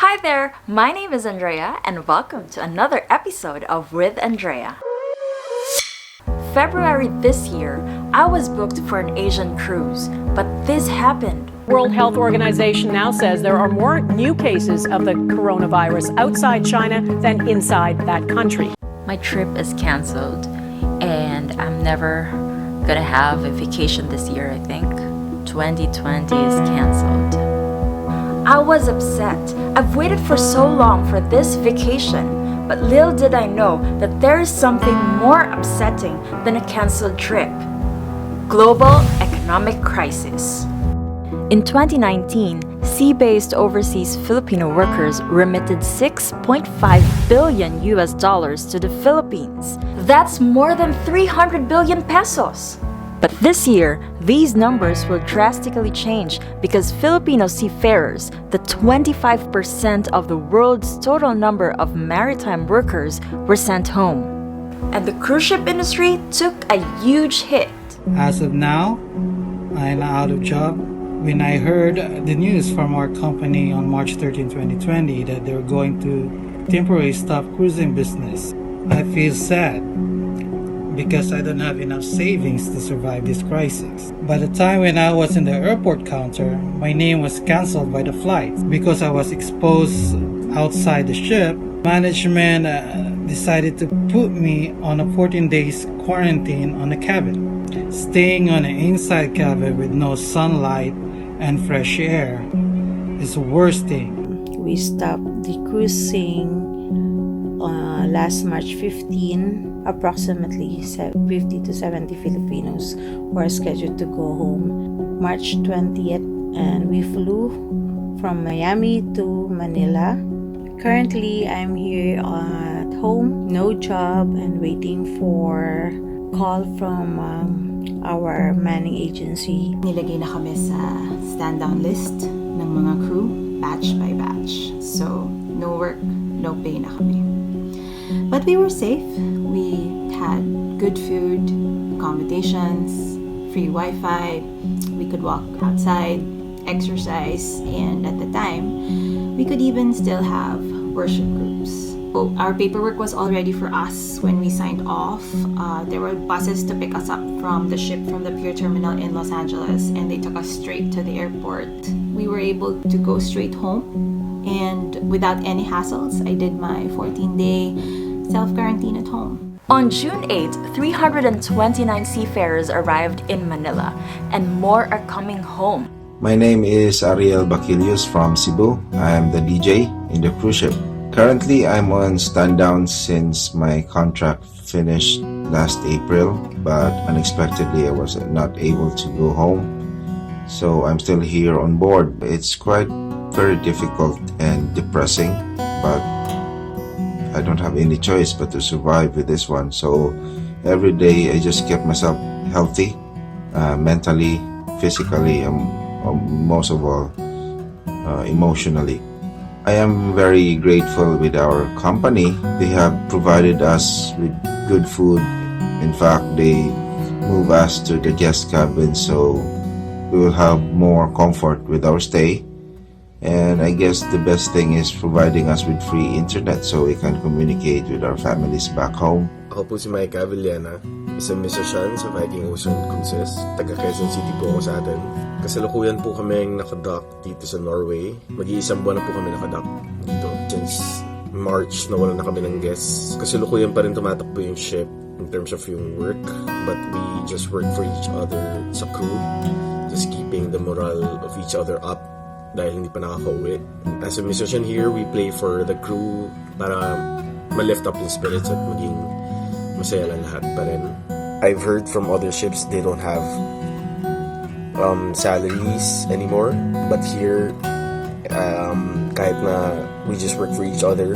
Hi there, my name is Andrea and welcome to another episode of With Andrea. February this year, I was booked for an Asian cruise, but this happened. World Health Organization now says there are more new cases of the coronavirus outside China than inside that country. My trip is canceled and I'm never gonna have a vacation this year, I think. 2020 is canceled. I was upset. I've waited for so long for this vacation, but little did I know that there is something more upsetting than a canceled trip. Global economic crisis. In 2019, sea-based overseas Filipino workers remitted $6.5 billion to the Philippines. That's more than 300 billion pesos. But this year, these numbers will drastically change because Filipino seafarers, the 25% of the world's total number of maritime workers, were sent home. And the cruise ship industry took a huge hit. As of now, I'm out of job. When I heard the news from our company on March 13, 2020 that they're going to temporarily stop cruising business, I feel sad because I don't have enough savings to survive this crisis. By the time when I was in the airport counter, my name was cancelled by the flight because I was exposed outside the ship. Management decided to put me on a 14 days quarantine on the cabin. Staying on an inside cabin with no sunlight and fresh air is the worst thing. We stopped the cruising last March 15. Approximately 50 to 70 Filipinos were scheduled to go home March 20th, and we flew from Miami to Manila. Currently, I'm here at home, no job, and waiting for call from our manning agency. Nilagay na kami sa stand-down list ng mga crew, batch by batch. So, no work, no pay na kami. But we were safe. We had good food, accommodations, free Wi-Fi. We could walk outside, exercise, and at the time, we could even still have worship groups. So our paperwork was all ready for us when we signed off. There were buses to pick us up from the ship from the pier terminal in Los Angeles, and they took us straight to the airport. We were able to go straight home, and without any hassles, I did my 14-day self-quarantine at home. On June 8, 329 seafarers arrived in Manila, and more are coming home. My name is Ariel Baquillos from Cebu. I am the DJ in the cruise ship. Currently, I'm on stand-down since my contract finished last April, but unexpectedly I was not able to go home. So I'm still here on board. It's quite very difficult and depressing, but I don't have any choice but to survive with this one. So every day I just kept myself healthy, mentally, physically, and most of all, emotionally. I am very grateful with our company. They have provided us with good food. In fact, they move us to the guest cabin so we will have more comfort with our stay. And I guess the best thing is providing us with free internet so we can communicate with our families back home. Ako po si Micah Villena, isang musician sa Viking Ocean Cruises. Taga Quezon City po ako sa atin. Kasalukuyan po kaming nakadock dito sa Norway. Mag-iisang buwan na po kami nakadock dito. Since March, nawala na kami ng guests. Kasalukuyan pa rin tumatakbo yung ship in terms of yung work. But we just work for each other sa crew. Just keeping the morale of each other up dahil hindi pa nakaka-uwi. As a musician here, we play for the crew para ma-lift up yung spirits at maging masaya lang lahat pa rin. I've heard from other ships they don't have salaries anymore, but here kahit na we just work for each other,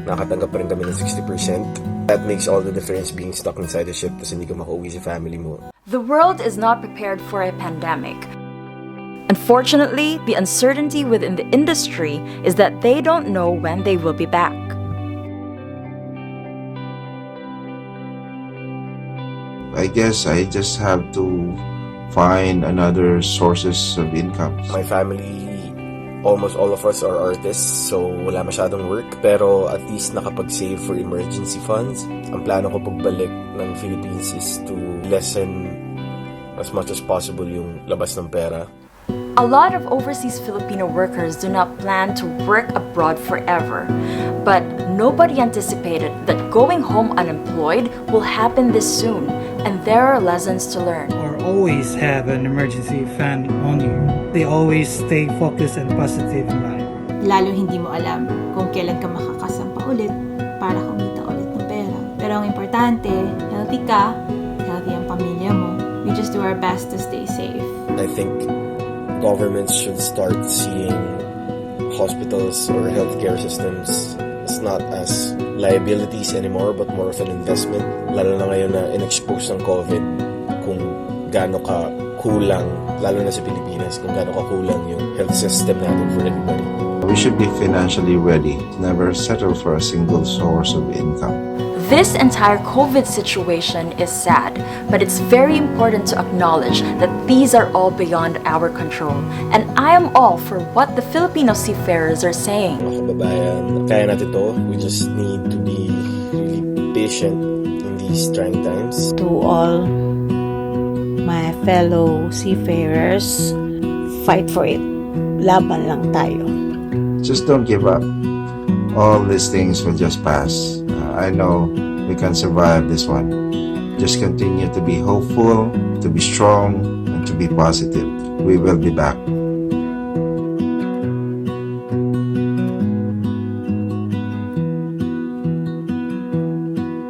nakatanggap pa rin kami ng 60%. That makes all the difference being stuck inside the ship kasi hindi ka makauwi sa family mo. The world is not prepared for a pandemic. Unfortunately, the uncertainty within the industry is that they don't know when they will be back. I guess I just have to find another sources of income. My family almost all of us are artists, so wala masyadong work. Pero at least nakapag-save for emergency funds. Ang plano ko pagbalik ng Philippines is to lessen as much as possible yung labas ng pera. A lot of overseas Filipino workers do not plan to work abroad forever, but nobody anticipated that going home unemployed will happen this soon, and there are lessons to learn. Or always have an emergency fund on you. They always stay focused and positive in life. Lalo hindi mo alam kung kailan ka makakasampa ulit para kumita ulit ng pera. Pero ang importante, healthy ka, healthy ang pamilya mo. We just do our best to stay safe. I think governments should start seeing hospitals or healthcare systems as not as liabilities anymore but more of an investment. Lalo na ngayon na in-expose ng COVID kung gaano ka kulang, lalo na sa Pilipinas, kung gaano ka kulang yung health system natin for everybody. We should be financially ready, never settle for a single source of income. This entire COVID situation is sad, but it's very important to acknowledge that these are all beyond our control. And I am all for what the Filipino Seafarers are saying. Mga kababayan, kaya natin to. We just need to be really patient in these trying times. To all my fellow seafarers, fight for it. Laban lang tayo. Just don't give up. All these things will just pass. I know we can survive this one. Just continue to be hopeful, to be strong, and to be positive. We will be back.